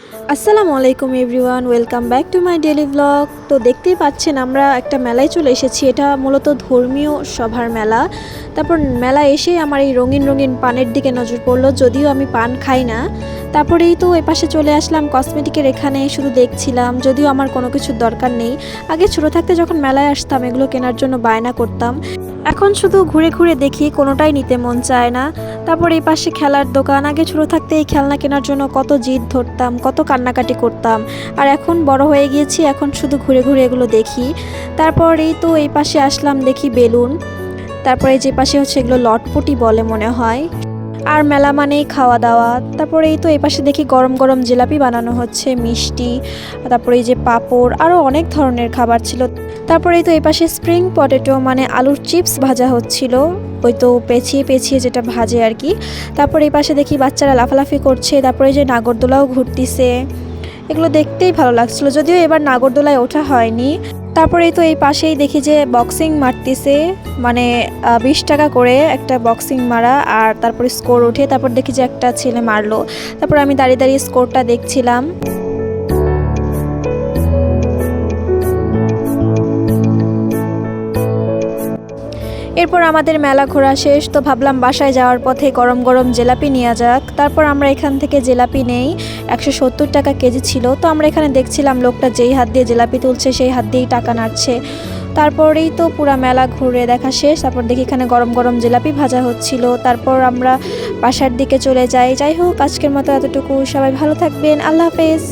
আসসালামু আলাইকুম everyone, welcome back to my daily blog. তো দেখতেই পাচ্ছেন আমরা একটা মেলায় চলে এসেছি। এটা মূলত ধর্মীয় সভার মেলা। তারপর মেলা এসে আমার এই রঙিন রঙিন পানের দিকে নজর পড়লো, যদিও আমি পান খাই না। তারপরেই তো এপাশে চলে আসলাম কসমেটিকের এখানে, শুধু দেখছিলাম, যদিও আমার কোনো কিছুর দরকার নেই। আগে ছোটো থাকতে যখন মেলায় আসতাম এগুলো কেনার জন্য বায়না করতাম, এখন শুধু ঘুরে ঘুরে দেখি, কোনোটাই নিতে মন চায় না। তারপর এই পাশে খেলার দোকান, আগে ছোটো থাকতে এই খেলনা কেনার জন্য কত জিদ ধরতাম, কত কান্নাকাটি করতাম। আর এখন বড় হয়ে গিয়েছি, এখন শুধু ঘুরে ঘুরে এগুলো দেখি। তারপর এই তো এই পাশে আসলাম, দেখি বেলুন। তারপরে যে পাশে হচ্ছে এগুলো লটপটি বলে মনে হয়। আর মেলা মানেই খাওয়া দাওয়া। তারপরে এই তো এই পাশে দেখি গরম গরম জিলাপি বানানো হচ্ছে, মিষ্টি, তারপরে এই যে পাঁপড়, আরও অনেক ধরনের খাবার ছিল। তারপরে এই তো এই পাশে স্প্রিং পটেটো মানে আলুর চিপস ভাজা হচ্ছিল, ওই তো পেঁচিয়ে পেঁচিয়ে যেটা ভাজে আর কি। তারপরে এই পাশে দেখি বাচ্চারা লাফালাফি করছে, তারপরে এই যে নাগরদোলাও ঘুরতিছে। এগুলো দেখতেই ভালো লাগছিল, যদিও এবার নাগরদোলায় ওঠা হয়নি। তারপরেই তো এই পাশেই দেখি যে বক্সিং মারতেছে, মানে 20 টাকা করে একটা বক্সিং মারা, আর তারপরে স্কোর উঠে। তারপর দেখি যে একটা ছেলে মারলো, তারপর আমি দাঁড়িয়ে দাঁড়িয়ে স্কোরটা দেখছিলাম। এরপর আমাদের মেলা ঘোরা শেষ, তো ভাবলাম বাসায় যাওয়ার পথে গরম গরম জিলাপি নিয়ে যাক। তারপর আমরা এখান থেকে জিলাপি নেই, 170 টাকা কেজি ছিল। তো আমরা এখানে দেখছিলাম লোকটা যেই হাত দিয়ে জিলাপি তুলছে সেই হাত দিয়েই টাকা নাড়ছে। তারপরেই তো পুরা মেলা ঘুরে দেখা শেষ। তারপর দেখি এখানে গরম গরম জিলাপি ভাজা হচ্ছিল। তারপর আমরা বাসার দিকে চলে যাই। যাই হোক, আজকের মতো এতটুকু। সবাই ভালো থাকবেন, আল্লাহ হাফেজ।